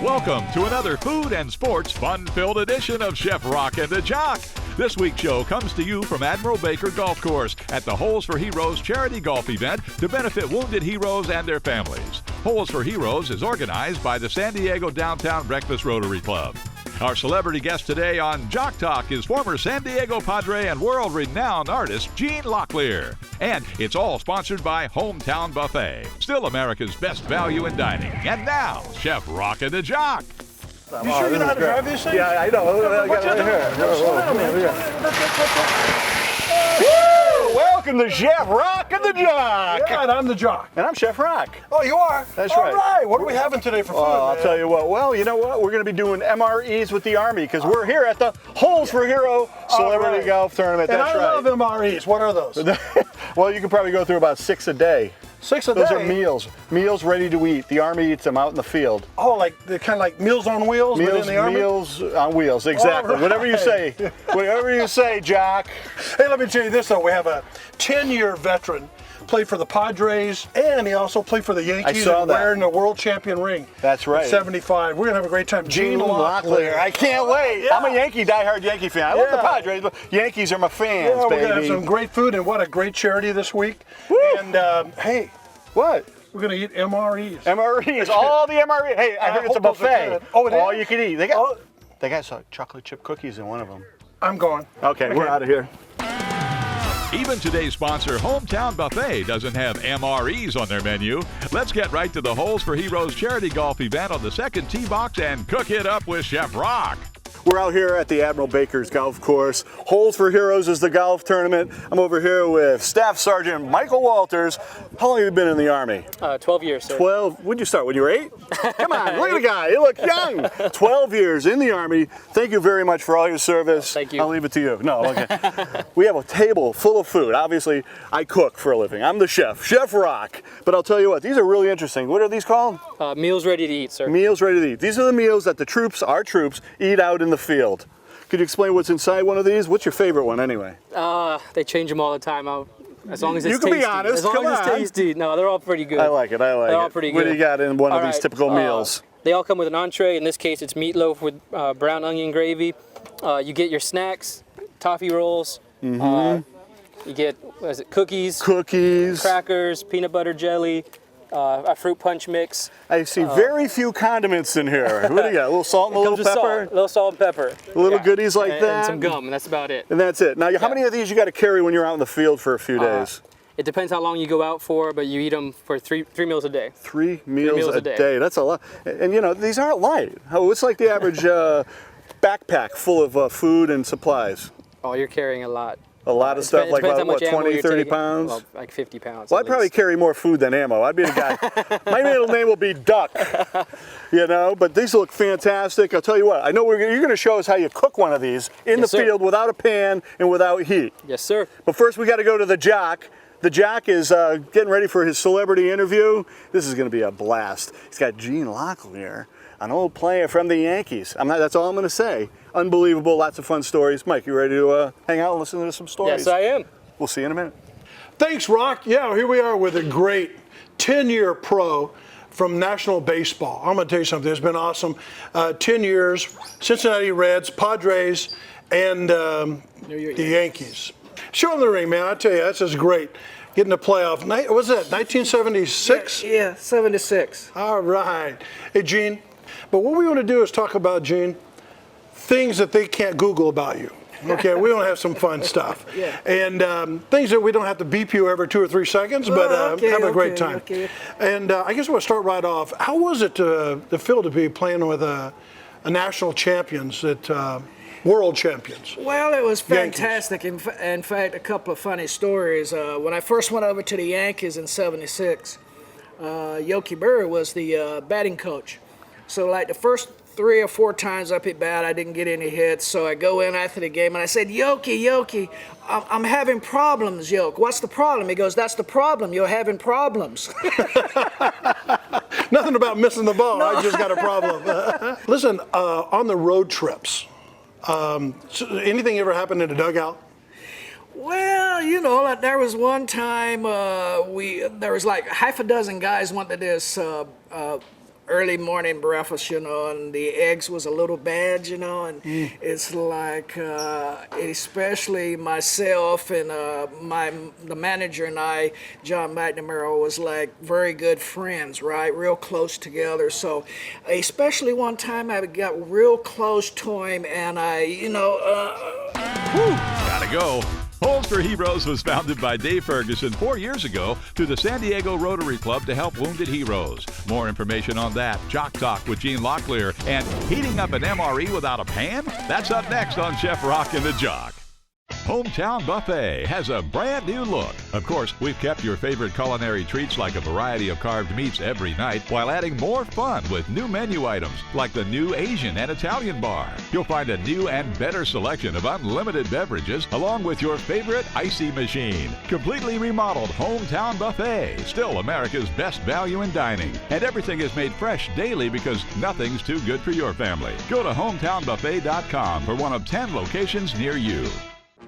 Welcome to another food and sports fun-filled edition of Chef Rock and the Jock. This week's show comes to you from Admiral Baker Golf Course at the Holes for Heroes charity golf event to benefit wounded heroes and their families. Holes for Heroes is organized by the San Diego Downtown Breakfast Rotary Club. Our celebrity guest today on Jock Talk is former San Diego Padre and world-renowned artist Gene Locklear. And it's all sponsored by Hometown Buffet, still America's best value in dining. And now, Chef Rock and the Jock. You sure you know how to drive these things? Yeah, I know. Watch out, slow down, man. Welcome to Chef Rock and the Jock. Yeah, and I'm the Jock. And I'm Chef Rock. Oh, you are? That's All right. right. What are we having today for food, I'll man? tell you what. Well, you know what? We're going to be doing MREs with the Army because we're here at the Holes for Hero Celebrity Golf Tournament. And That's I right. love MREs. What are those? Well, you can probably go through about 6 a day. 6 a day? Those are meals. Meals ready to eat. The Army eats them out in the field. Oh, like they're kind of like Meals on Wheels, but in the Army? Meals on wheels, exactly. All right. Whatever you say. Whatever you say, Jock. Hey, let me tell you this, though. We have a 10-year veteran, played for the Padres, and he also played for the Yankees. I saw that. Wearing the world champion ring. That's right. 75. We're going to have a great time. Gene Locklear. I can't wait. Yeah. I'm a Yankee, diehard Yankee fan. I love the Yeah. Padres, but Yankees are my fans, Yeah, we're baby. going to have some great food, and what a great charity this week. Woo. And, hey, What? we're going to eat MREs. MREs, all the MREs. Hey, I heard it's a hope those are buffet. good. Oh, it all is? you can eat. They got some chocolate chip cookies in one of them. I'm going. Okay, we're out of here. Even today's sponsor, Hometown Buffet, doesn't have MREs on their menu. Let's get right to the Holes for Heroes charity golf event on the second tee box and cook it up with Chef Rock. We're out here at the Admiral Baker's Golf Course. Holes for Heroes is the golf tournament. I'm over here with Staff Sergeant Michael Walters. How long have you been in the Army? 12 years, sir. 12. When'd you start? When you were 8? Come on, look at the guy. You look young. 12 years in the Army. Thank you very much for all your service. Thank you. I'll leave it to you. No, okay. We have a table full of food. Obviously, I cook for a living. I'm the chef, Chef Rock. But I'll tell you what, these are really interesting. What are these called? Meals ready to eat, sir. Meals ready to eat. These are the meals that the troops, our troops, eat out in the field. Could you explain what's inside one of these? What's your favorite one anyway? They change them all the time. As long as it's You can tasty. be honest, As long come as it's on. tasty. No, they're all pretty good. I like it, I like it. They're all pretty What good. do you got in one of All these right, typical meals? They all come with an entree. In this case, it's meatloaf with brown onion gravy. You get your snacks, toffee rolls. You get, what is it, cookies, Cookies. crackers, peanut butter jelly, a fruit punch mix. I see very few condiments in here. What do you got? A little salt and a little Comes with pepper? salt, a little salt and pepper. Little goodies like and, that? And some gum, and that's about it. And that's it. Now, how many of these you got to carry when you're out in the field for a few days? It depends how long you go out for, but you eat them for three meals a day. 3 meals, meals a a day. day. That's a lot. And you know, these aren't light. What's like the average backpack full of food and supplies? Oh, you're carrying a lot. A lot of stuff, like Depends how about, what, much ammo 20, you're 30 taking. pounds? Well, like 50 pounds. Well, at I'd probably least. carry more food than ammo. I'd be the guy. My middle name will be Duck. You know, but these look fantastic. I'll tell you what, I know you're going to show us how you cook one of these in Yes, the sir. field without a pan and without heat. Yes, sir. But first we got to go to the Jock. The Jock is getting ready for his celebrity interview. This is going to be a blast. He's got Gene Locklear, an old player from the Yankees. That's all I'm going to say. Unbelievable, lots of fun stories. Mike, you ready to hang out and listen to some stories? Yes, I am. We'll see you in a minute. Thanks, Rock. Yeah, here we are with a great 10-year pro from National Baseball. I'm going to tell you something. It's been awesome. 10 years, Cincinnati Reds, Padres, and the Yankees. Show them the ring, man. I tell you, that's just great. Getting the playoff. What was that, 1976? Yeah, 76. All right. Hey, Gene, but what we want to do is talk about, Gene, things that they can't Google about you. Okay, we want to have some fun stuff. Yeah. And things that we don't have to beep you every 2 or 3 seconds, but have a great time. Okay. And I guess we'll start right off. How was it to feel to be playing with a national champions, world champions? Well, it was Yankees. fantastic. In fact, a couple of funny stories. When I first went over to the Yankees in '76, Yogi Berra was the batting coach. So like the first 3 or 4 times up at bat, I didn't get any hits. So I go in after the game and I said, Yoki, I'm having problems, Yoke. What's the problem? He goes, that's the problem. You're having problems. Nothing about missing the ball. I just got a problem. Listen, on the road trips, so anything ever happened in the dugout? Well, you know, like there was one time there was like half a dozen guys went to this early morning breakfast, and the eggs was a little bad, and it's like, especially myself and the manager and I, John McNamara, was like very good friends, right? Real close together. So, especially one time I got real close to him, and Gotta go. Holes for Heroes was founded by Dave Ferguson 4 years ago through the San Diego Rotary Club to help wounded heroes. More information on that, Jock Talk with Gene Locklear, and heating up an MRE without a pan? That's up next on Chef Rock and the Jock. Hometown Buffet has a brand new look. Of course, we've kept your favorite culinary treats like a variety of carved meats every night while adding more fun with new menu items like the new Asian and Italian bar. You'll find a new and better selection of unlimited beverages along with your favorite icy machine. Completely remodeled Hometown Buffet, still America's best value in dining. And everything is made fresh daily because nothing's too good for your family. Go to hometownbuffet.com for one of 10 locations near you.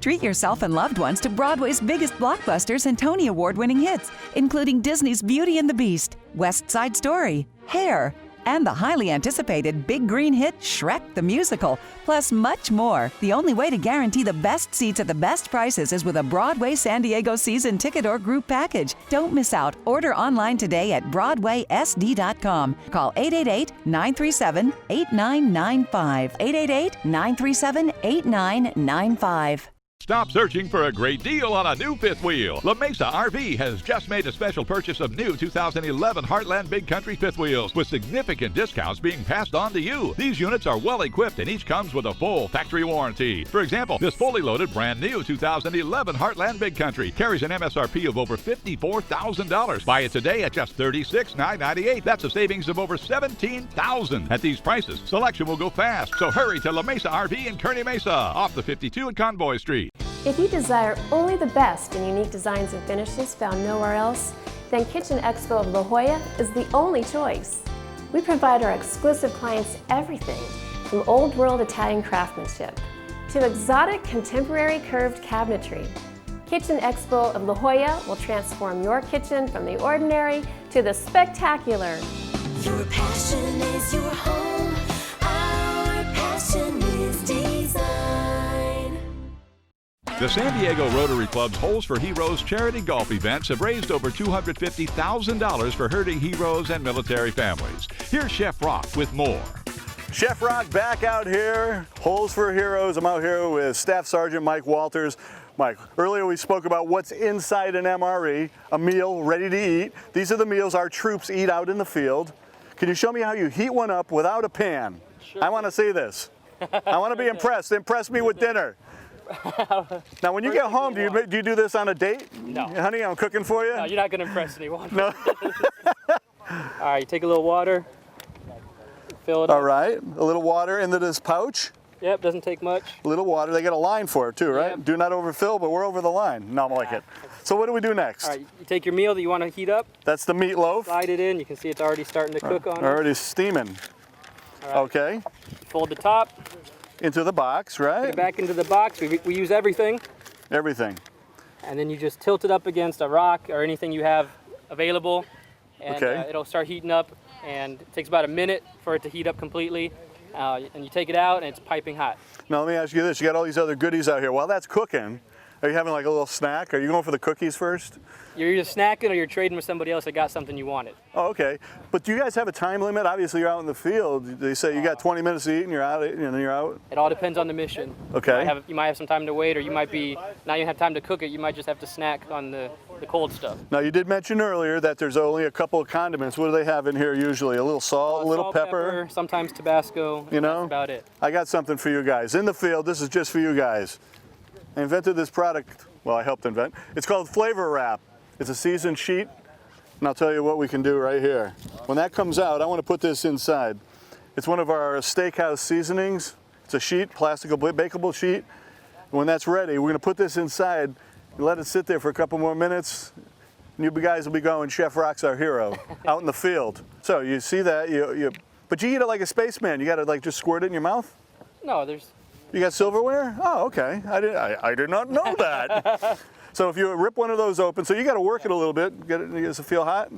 Treat yourself and loved ones to Broadway's biggest blockbusters and Tony Award-winning hits, including Disney's Beauty and the Beast, West Side Story, Hair, and the highly anticipated big green hit Shrek the Musical, plus much more. The only way to guarantee the best seats at the best prices is with a Broadway San Diego season ticket or group package. Don't miss out. Order online today at BroadwaySD.com. Call 888-937-8995. 888-937-8995. Stop searching for a great deal on a new fifth wheel. La Mesa RV has just made a special purchase of new 2011 Heartland Big Country fifth wheels with significant discounts being passed on to you. These units are well equipped and each comes with a full factory warranty. For example, this fully loaded brand new 2011 Heartland Big Country carries an MSRP of over $54,000. Buy it today at just $36,998. That's a savings of over $17,000. At these prices, selection will go fast. So hurry to La Mesa RV in Kearney Mesa off the 52 at Convoy Street. If you desire only the best in unique designs and finishes found nowhere else, then Kitchen Expo of La Jolla is the only choice. We provide our exclusive clients everything from old world Italian craftsmanship to exotic contemporary curved cabinetry. Kitchen Expo of La Jolla will transform your kitchen from the ordinary to the spectacular. Your passion is your home. Our passion is design. The San Diego Rotary Club's Holes for Heroes charity golf events have raised over $250,000 for hurting heroes and military families. Here's Chef Rock with more. Chef Rock back out here, Holes for Heroes. I'm out here with Staff Sergeant Mike Walters. Mike, earlier we spoke about what's inside an MRE, a meal ready to eat. These are the meals our troops eat out in the field. Can you show me how you heat one up without a pan? Sure. I want to see this. I want to be impressed. Impress me with dinner. Now, when you get home, do you do this on a date? No. Honey, I'm cooking for you? No, you're not going to impress anyone. No. All right, you take a little water, fill it up. All right, a little water into this pouch. Yep, doesn't take much. A little water. They got a line for it too, right? Yep. Do not overfill, but we're over the line. No, I'm like it. So what do we do next? All right, you take your meal that you want to heat up. That's the meatloaf. Slide it in. You can see it's already starting to cook on it. Already steaming. All right. Okay. Fold the top. Into the box, right? Put it back into the box. We use everything. Everything. And then you just tilt it up against a rock or anything you have available. And Okay. it'll start heating up. And it takes about a minute for it to heat up completely. And you take it out and it's piping hot. Now let me ask you this. You got all these other goodies out here. While that's cooking, are you having like a little snack? Are you going for the cookies first? You're either snacking or you're trading with somebody else that got something you wanted. Oh, okay. But do you guys have a time limit? Obviously, you're out in the field. They say you got 20 minutes to eat and you're out, and then you're out. It all depends on the mission. Okay. You might have some time to wait, or you might be not even have time to cook it. You might just have to snack on the cold stuff. Now, you did mention earlier that there's only a couple of condiments. What do they have in here usually? A little salt, a little Salt, pepper. sometimes Tabasco. You know? That's about it. I got something for you guys. In the field, this is just for you guys. I invented this product. Well, I helped invent. It's called Flavor Wrap. It's a seasoned sheet, and I'll tell you what we can do right here. When that comes out, I want to put this inside. It's one of our steakhouse seasonings. It's a sheet, plastic bakeable sheet. When that's ready, we're going to put this inside and let it sit there for a couple more minutes. And you guys will be going, Chef Rock's our hero, out in the field. So you see that, but you eat it like a spaceman. You got to like just squirt it in your mouth? No, there's. You got silverware? Oh, okay. I did not know that. So if you rip one of those open, so you got to work it a little bit. Does it feel hot?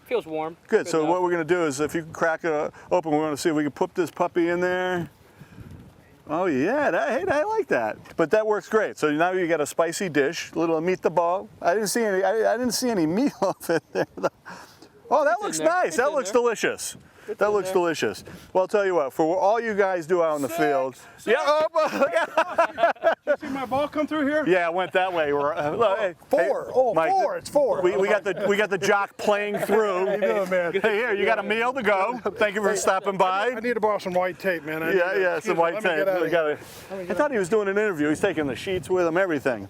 Feels warm. Good. So enough. what we're going to do is, if you can crack it open, we're going to see if we can put this puppy in there. Oh yeah, hey, I like that. But that works great. So now you got a spicy dish, a little meat the ball. I didn't see any. I didn't see any meatloaf in there. Oh, that looks nice. That looks delicious. That looks delicious. Well, I'll tell you what, for all you guys do out in the field. Yeah. You see my ball come through here? Yeah, it went that way. Hey, Mike, four. It's four. We got the jock playing through. How you doing, man? Hey, here, you got a meal to go. Thank you for stopping by. I need to borrow some white tape, man. Some white tape. I thought he was doing an interview. He's taking the sheets with him, everything.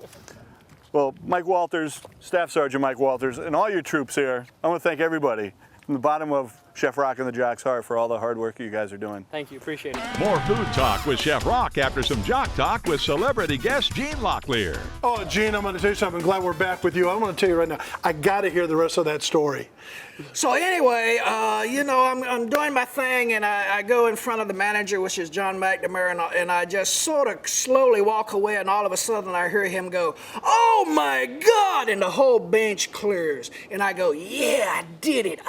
Well, Mike Walters, Staff Sergeant Mike Walters, and all your troops here, I want to thank everybody from the bottom of Chef Rock and the Jock's heart for all the hard work you guys are doing. Thank you. Appreciate it. More food talk with Chef Rock after some jock talk with celebrity guest Gene Locklear. Oh, Gene, I'm going to tell you something. I'm glad we're back with you. I'm going to tell you right now, I got to hear the rest of that story. So anyway, I'm doing my thing, and I go in front of the manager, which is John McNamara, and I just sort of slowly walk away, and all of a sudden I hear him go, "Oh my God!" and the whole bench clears, and I go, "Yeah, I did it,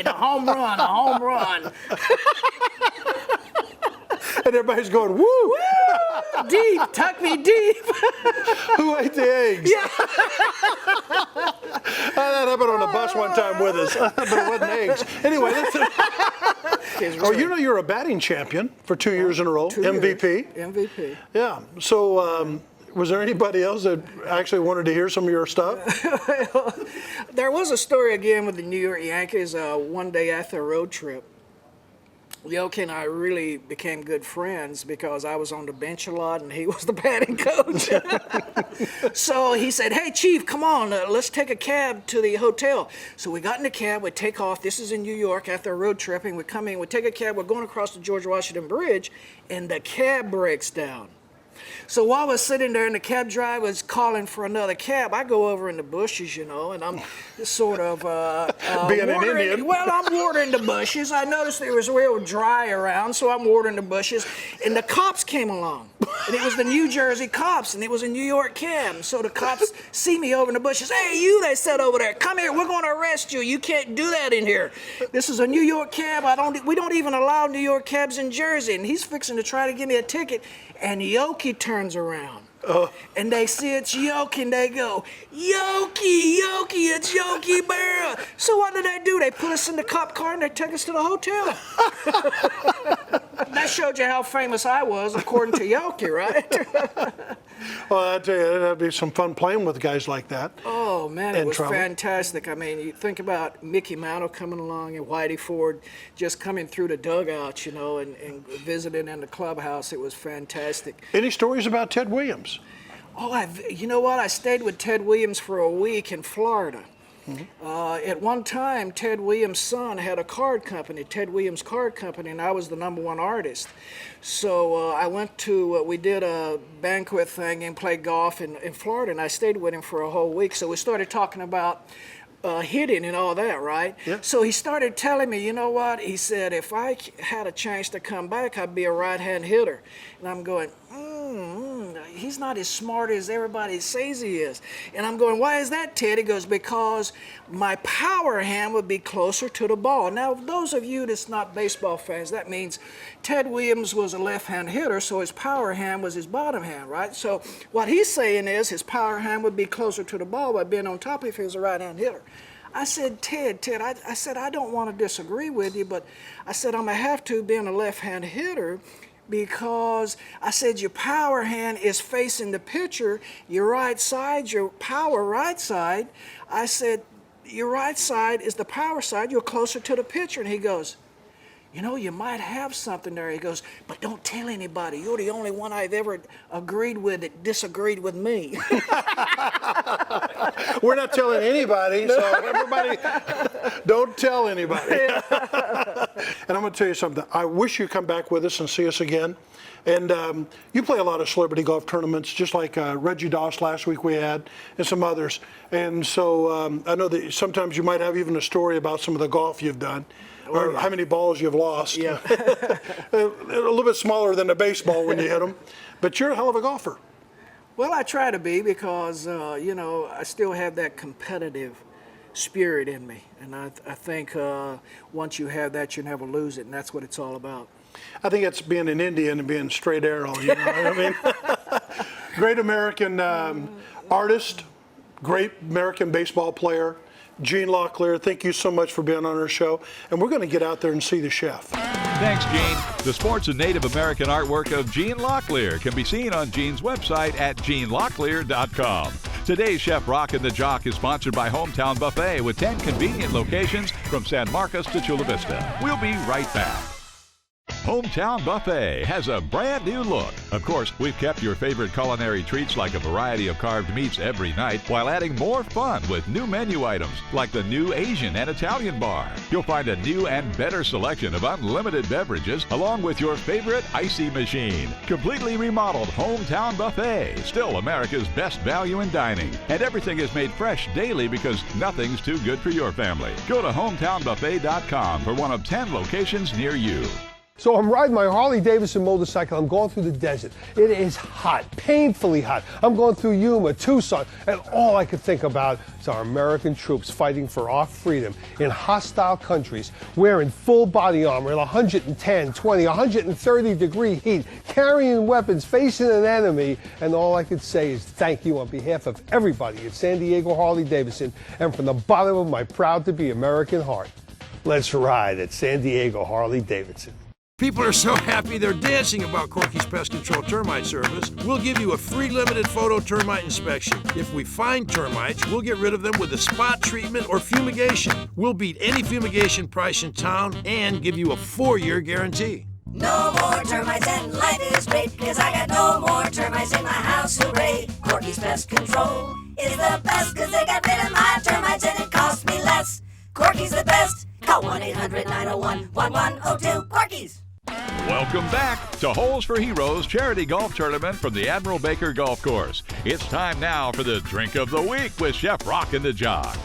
a home run, a home run." And everybody's going, woo! Deep, tuck me deep. Who ate the eggs? Yeah. That happened on a bus one time with us, but it wasn't eggs. Anyway, listen. Oh, you know you're a batting champion for 2 years in a row, MVP. MVP. Yeah. So, was there anybody else that actually wanted to hear some of your stuff? There was a story again with the New York Yankees one day after a road trip. Yoki and I really became good friends because I was on the bench a lot and he was the batting coach. So he said, "Hey, Chief, come on, let's take a cab to the hotel." So we got in the cab, we take off. This is in New York after a road trip, and we come in, we take a cab, we're going across the George Washington Bridge, and the cab breaks down. So while we're sitting there and the cab driver's calling for another cab, I go over in the bushes, and I'm sort of being an Indian. Well, I'm watering the bushes. I noticed it was real dry around, so I'm watering the bushes. And the cops came along, and it was the New Jersey cops, and it was a New York cab. So the cops see me over in the bushes. "Hey, you," they said over there, "come here. We're going to arrest you. You can't do that in here. This is a New York cab. We don't even allow New York cabs in Jersey." And he's fixing to try to give me a ticket, and Yoki turns around. And they see it's Yoki, and they go, "Yoki, it's Yoki Berra." So what do? They put us in the cop car and they took us to the hotel. That showed you how famous I was, according to Yoki, right? Well, I tell you, that'd be some fun playing with guys like that. Oh man, it was trouble. fantastic. I mean, you think about Mickey Mantle coming along and Whitey Ford just coming through the dugout, and visiting in the clubhouse. It was fantastic. Any stories about Ted Williams? Oh, you know what? I stayed with Ted Williams for a week in Florida. At one time, Ted Williams' son had a card company, Ted Williams Card Company, and I was the #1 artist. So I went to, we did a banquet thing and played golf in Florida, and I stayed with him for a whole week. So we started talking about hitting and all that, right? Yeah. So he started telling me, you know what? He said, if I had a chance to come back, I'd be a right-hand hitter. And I'm going, he's not as smart as everybody says he is. And I'm going, why is that, Ted? He goes, because my power hand would be closer to the ball. Now, those of you that's not baseball fans, that means Ted Williams was a left-hand hitter, so his power hand was his bottom hand, right? So what he's saying is his power hand would be closer to the ball by being on top if he was a right-hand hitter. I said, Ted, I said, I don't want to disagree with you, but I said, I'm going to have to being a left-hand hitter, because I said your power hand is facing the pitcher, your right side, your power right side. I said, your right side is the power side, you're closer to the pitcher. And he goes, you might have something there. He goes, but don't tell anybody. You're the only one I've ever agreed with that disagreed with me. We're not telling anybody, so everybody, don't tell anybody. And I'm going to tell you something. I wish you'd come back with us and see us again. And you play a lot of celebrity golf tournaments, just like Reggie Doss last week we had, and some others. And so I know that sometimes you might have even a story about some of the golf you've done. Or how many balls you've lost. Yeah. A little bit smaller than a baseball when you hit them. But you're a hell of a golfer. Well, I try to be because, I still have that competitive spirit in me. And I think once you have that, you never lose it, and that's what it's all about. I think it's being an Indian and being straight arrow, you know what I mean? Great American artist, great American baseball player, Gene Locklear, thank you so much for being on our show. And we're going to get out there and see the chef. Thanks, Gene. The sports and Native American artwork of Gene Locklear can be seen on Gene's website at genelocklear.com. Today's Chef Rock and the Jock is sponsored by Hometown Buffet with 10 convenient locations from San Marcos to Chula Vista. We'll be right back. Hometown Buffet has a brand new look. Of course, we've kept your favorite culinary treats like a variety of carved meats every night while adding more fun with new menu items like the new Asian and Italian bar. You'll find a new and better selection of unlimited beverages along with your favorite icy machine. Completely remodeled Hometown Buffet, still America's best value in dining. And everything is made fresh daily because nothing's too good for your family. Go to hometownbuffet.com for one of 10 locations near you. So I'm riding my Harley Davidson motorcycle. I'm going through the desert. It is hot, painfully hot. I'm going through Yuma, Tucson, and all I could think about is our American troops fighting for our freedom in hostile countries, wearing full body armor in 110, 20, 130 degree heat, carrying weapons, facing an enemy, and all I could say is thank you on behalf of everybody at San Diego Harley Davidson and from the bottom of my proud-to-be American heart. Let's ride at San Diego Harley Davidson. People are so happy they're dancing about Corky's Pest Control Termite Service. We'll give you a free limited photo termite inspection. If we find termites, we'll get rid of them with a spot treatment or fumigation. We'll beat any fumigation price in town and give you a 4-year guarantee. No more termites and life is great, 'cause I got no more termites in my house, hooray! Corky's Pest Control is the best, 'cause they got rid of my termites and it cost me less. Corky's the best. Call 1-800-901-1102. Corky's. Welcome back to Holes for Heroes Charity Golf Tournament from the Admiral Baker Golf Course. It's time now for the Drink of the Week with Chef Rock and the Jock.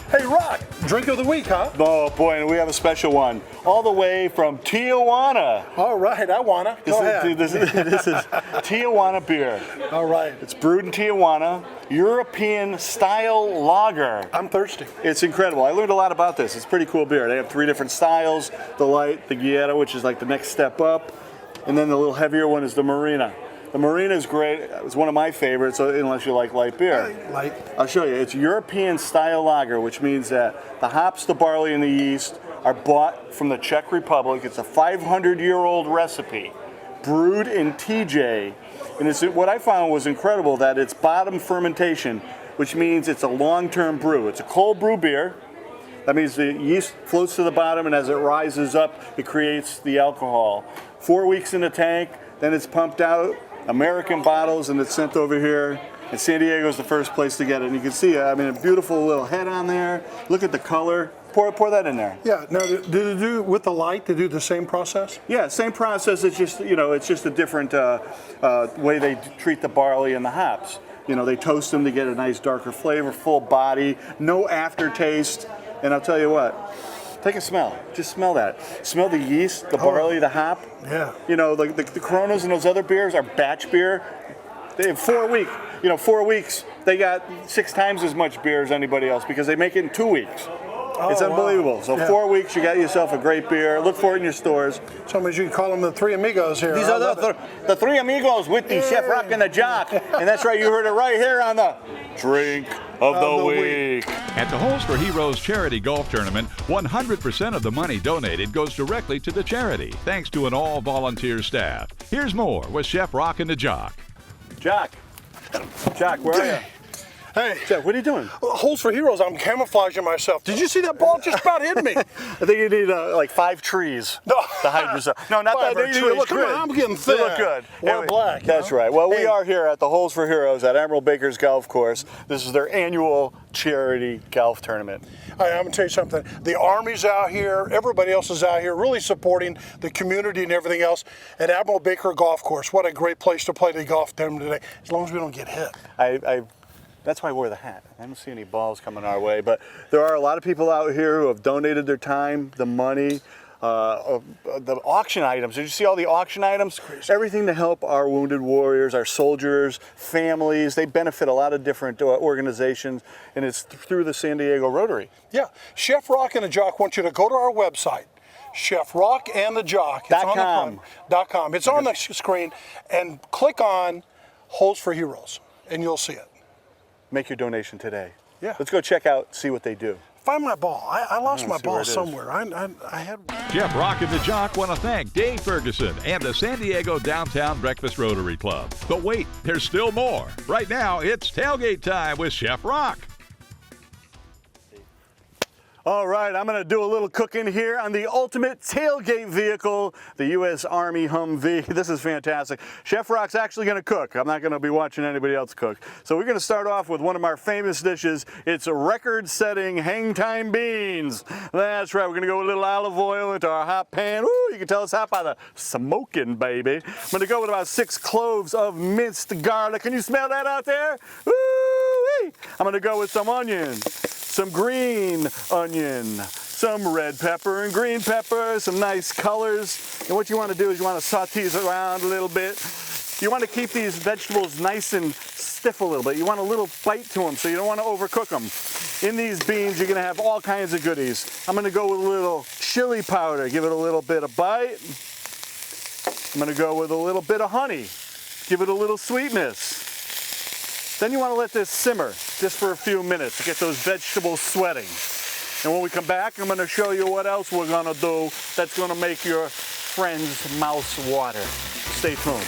Hey, Rock, drink of the week, huh? Oh boy, and we have a special one, all the way from Tijuana. All right, I wanna. Go ahead. This is Tijuana beer. All right. It's brewed in Tijuana, European style lager. I'm thirsty. It's incredible. I learned a lot about this. It's pretty cool beer. They have 3 different styles: the light, the Guieta, which is like the next step up, and then the little heavier one is the Marina. The Marina is great. It's one of my favorites, unless you like light beer. Light. I'll show you. It's European style lager, which means that the hops, the barley, and the yeast are bought from the Czech Republic. It's a 500-year-old recipe, brewed in TJ. And what I found was incredible that it's bottom fermentation, which means it's a long-term brew. It's a cold brew beer. That means the yeast floats to the bottom, and as it rises up, it creates the alcohol. 4 weeks in the tank, then it's pumped out. American bottles, and it's sent over here. And San Diego is the first place to get it. And you can see, I mean, a beautiful little head on there. Look at the color. Pour that in there. Yeah. Now, did they do with the light? They do the same process? Yeah, same process. It's just it's just a different way they treat the barley and the hops. They toast them to get a nice darker flavor, full body, no aftertaste. And I'll tell you what. Take a smell. Just smell that. Smell the yeast, the barley, the hop. Yeah. The Coronas and those other beers are batch beer. They have 4 weeks. 4 weeks. They got 6 times as much beer as anybody else because they make it in 2 weeks. It's unbelievable. Wow. So 4 weeks, you got yourself a great beer. Look for it in your stores. Sometimes you can call them the 3 amigos here. These are the 3 amigos with the Chef Rock and the Jock. And that's right, you heard it right here on the Drink of the Week. At the Holes for Heroes Charity Golf Tournament, 100% of the money donated goes directly to the charity, thanks to an all-volunteer staff. Here's more with Chef Rock and the Jock. Jock, where are you? Hey. Jeff, what are you doing? Holes for Heroes, I'm camouflaging myself. Did you see that ball just about hit me? I think you need like 5 trees to hide yourself. No, not 5 that. trees. Look Come good. on, I'm getting thin. You look good. We're black. That's right. Well, we are here at the Holes for Heroes at Admiral Baker's Golf Course. This is their annual charity golf tournament. Hey, I'm going to tell you something. The Army's out here. Everybody else is out here really supporting the community and everything else. At Admiral Baker Golf Course, what a great place to play the golf tournament today, as long as we don't get hit. That's why I wore the hat. I don't see any balls coming our way, but there are a lot of people out here who have donated their time, the money. the auction items. Did you see all the auction items? Everything to help our wounded warriors, our soldiers, families. They benefit a lot of different organizations, and it's through the San Diego Rotary. Yeah, Chef Rock and the Jock want you to go to our website, Chef Rock and the Jock. It's on .com. It's on the screen, and click on Holes for Heroes, and you'll see it. Make your donation today. Yeah. Let's go check out, see what they do. Find my ball. I lost my ball somewhere. I had. Chef Rock and the Jock want to thank Dave Ferguson and the San Diego Downtown Breakfast Rotary Club. But wait, there's still more. Right now, it's tailgate time with Chef Rock. All right, I'm going to do a little cooking here on the ultimate tailgate vehicle, the U.S. Army Humvee. This is fantastic. Chef Rock's actually going to cook. I'm not going to be watching anybody else cook. So we're going to start off with one of our famous dishes. It's record-setting hang time beans. That's right. We're going to go with a little olive oil into our hot pan. Ooh, you can tell it's hot by the smoking, baby. I'm going to go with about 6 cloves of minced garlic. Can you smell that out there? Ooh-wee. I'm going to go with some onions, some green onion, some red pepper and green pepper, some nice colors. And what you want to do is you want to saute these around a little bit. You want to keep these vegetables nice and stiff a little bit. You want a little bite to them, so you don't want to overcook them. In these beans, you're going to have all kinds of goodies. I'm going to go with a little chili powder, give it a little bit of bite. I'm going to go with a little bit of honey, give it a little sweetness. Then you want to let this simmer just for a few minutes to get those vegetables sweating. And when we come back, I'm going to show you what else we're going to do that's going to make your friend's mouth water. Stay tuned.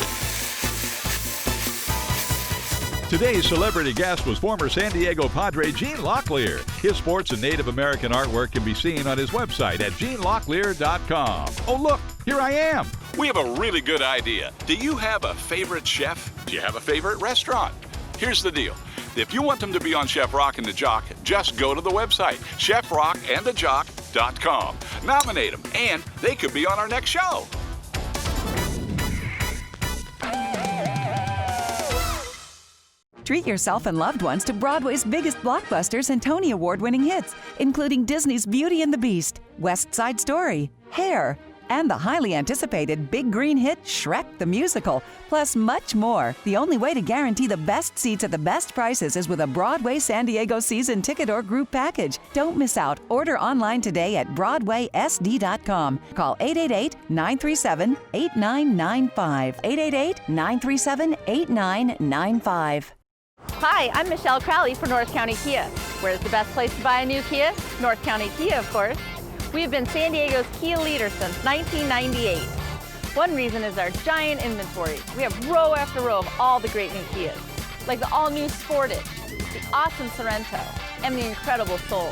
Today's celebrity guest was former San Diego Padre Gene Locklear. His sports and Native American artwork can be seen on his website at genelocklear.com. Oh, look, here I am. We have a really good idea. Do you have a favorite chef? Do you have a favorite restaurant? Here's the deal. If you want them to be on Chef Rock and the Jock, just go to the website, chefrockandthejock.com. Nominate them, and they could be on our next show. Treat yourself and loved ones to Broadway's biggest blockbusters and Tony Award-winning hits, including Disney's Beauty and the Beast, West Side Story, Hair, and the highly anticipated big green hit Shrek the Musical, plus much more. The only way to guarantee the best seats at the best prices is with a Broadway San Diego season ticket or group package. Don't miss out. Order online today at BroadwaySD.com. Call 888-937-8995. 888-937-8995. Hi, I'm Michelle Crowley for North County Kia. Where's the best place to buy a new Kia? North County Kia, of course. We have been San Diego's Kia leader since 1998. One reason is our giant inventory. We have row after row of all the great new Kias, like the all-new Sportage, the awesome Sorento, and the incredible Soul.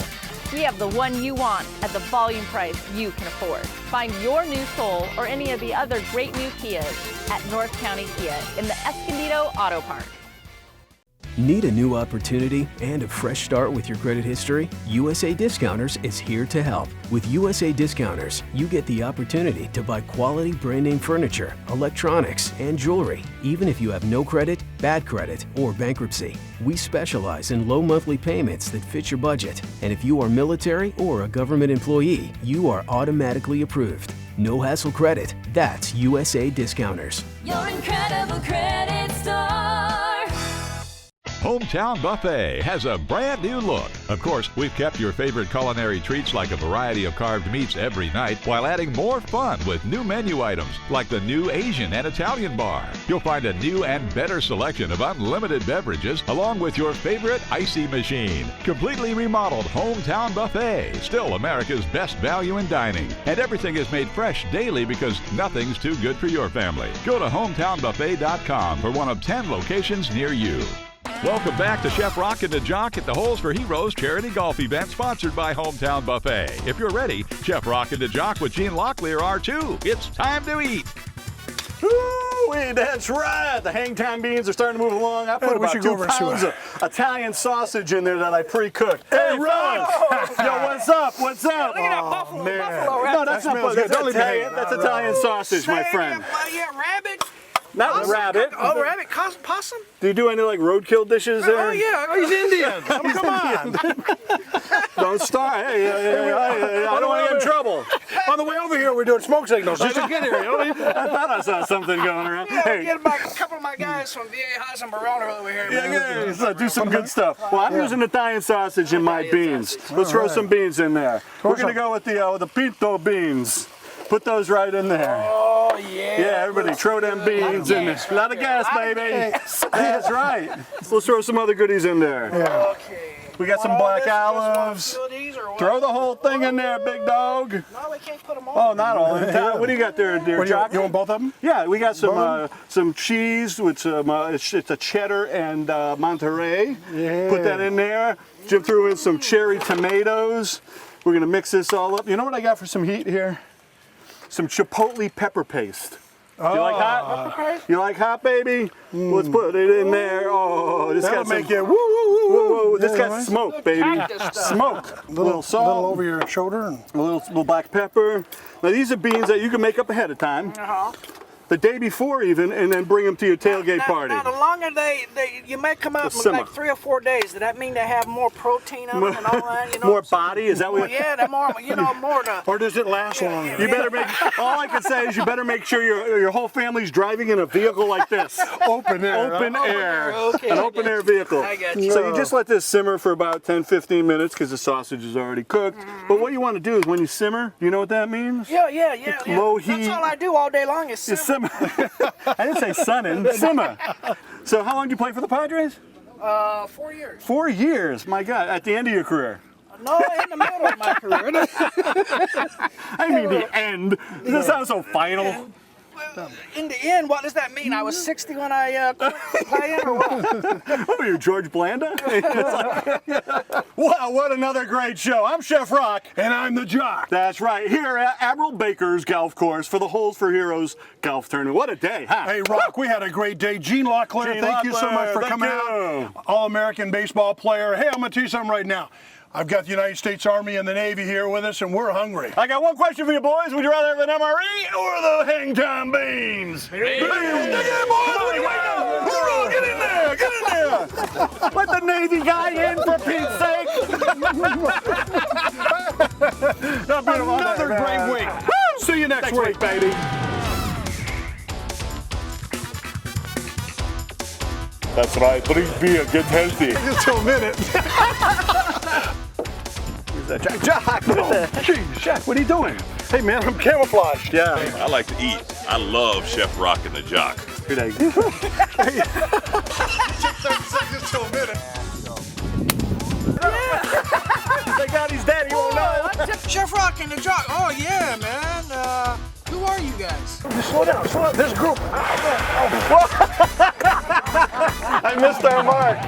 We have the one you want at the volume price you can afford. Find your new Soul or any of the other great new Kias at North County Kia in the Escondido Auto Park. Need a new opportunity and a fresh start with your credit history? USA Discounters is here to help. With USA Discounters, you get the opportunity to buy quality brand name furniture, electronics, and jewelry, even if you have no credit, bad credit, or bankruptcy. We specialize in low monthly payments that fit your budget. And if you are military or a government employee, you are automatically approved. No hassle credit. That's USA Discounters. Your incredible credit store. Hometown Buffet has a brand new look. Of course, we've kept your favorite culinary treats like a variety of carved meats every night while adding more fun with new menu items like the new Asian and Italian bar. You'll find a new and better selection of unlimited beverages along with your favorite icy machine. Completely remodeled Hometown Buffet, still America's best value in dining. And everything is made fresh daily because nothing's too good for your family. Go to hometownbuffet.com for one of 10 locations near you. Welcome back to Chef Rock and the Jock at the Holes for Heroes charity golf event sponsored by Hometown Buffet. If you're ready, Chef Rock and the Jock with Gene Locklear are too. It's time to eat. Ooh, that's right. The hang time beans are starting to move along. I put about 2 pounds of Italian sausage in there that I pre-cooked. Hey, Ron! Yo, what's up? What's up? Look at that buffalo No, that's not buffalo. That's Italian. That's Italian sausage, my friend. Yeah, rabbit. Not rabbit. Oh, rabbit, possum? Do you do any like roadkill dishes there? Oh yeah, he's Indian. Come on. Don't start. Hey, I don't want to get in trouble. Hey, On the way over here, we're doing smoke signals just to get here. I thought I saw something going around. Yeah, Hey. get a couple of my guys from VA Haas and Barona over here. Yeah, so do some good stuff. Well, I'm using Italian sausage in my beans. Let's throw some beans in there. We're going to go with the pinto beans. Put those right in there. Oh, yeah. Yeah, everybody throw them beans in there. A lot of gas, baby. That's right. Let's throw some other goodies in there. Yeah. Okay. We got some black olives. Goodies or what? Throw the whole thing in there, big dog. No, we can't put them all. Oh, not all. What do you got there, dear Jock? You want both of them? Yeah, we got some cheese with some, it's a cheddar and Monterey. Yeah. Put that in there. Jim threw in some cherry tomatoes. We're gonna mix this all up. You know what I got for some heat here? Some chipotle pepper paste. You like hot? You like hot, baby? Let's put it in there. Oh, this That'll got some, make it woo, woo, woo, woo. This Yeah, got right. smoke, baby. Smoke. A little salt. A little over your shoulder. And A little black pepper. Now these are beans that you can make up ahead of time, the day before even, and then bring them to your tailgate party. Now, the longer you may come out in simmer. like 3 or 4 days. Does that mean they have more protein on them and all that? You know More body? Is that what? Yeah, they're more, more the. or does it last longer? You better make. All I can say is you better make sure your whole family's driving in a vehicle like this. Open air. Open air. Okay, An I open got air you. vehicle. I got you. So you just let this simmer for about 10-15 minutes because the sausage is already cooked. But what you want to do is when you simmer, you know what that means? Yeah. Low That's heat. all I do all day long is You simmer. simmer. I didn't say sunning. Simmer. So how long did you play for the Padres? 4 years. 4 years. My God. At the end of your career. No, in the middle of my career. I mean the end. Does that sound so final? In the end, what does that mean? I was 60 when I quit playing, or what? What are you, George Blanda? Wow, what another great show. I'm Chef Rock. And I'm the Jock. That's right, here at Admiral Baker's Golf Course for the Holes for Heroes golf tournament. What a day, huh? Hey, Rock, we had a great day. Gene Locklear, Gene thank you so much for Locklear, coming thank out. you. All-American baseball player. Hey, I'm going to tell you something right now. I've got the United States Army and the Navy here with us, and we're hungry. I got one question for you boys. Would you rather have an MRE or the hang time beans? Beans! Dig in, boys! What are you waiting on? Hoorah! Get in there! Get in there! Let the Navy guy in, for Pete's sake! Another great week. Woo! See you next week, baby. That's right. Please be a get healthy. Just a minute. Jack, Jeez, Jack, what are you doing? hey man, I'm camouflaged. Yeah. I like to eat. I love Chef Rock and the Jock. Good egg. 30 seconds to a minute. Thank God he's dead. He won't know. Chef Rock and the Jock. Oh yeah, man. Who are you guys? Slow down. This group. I missed our mark.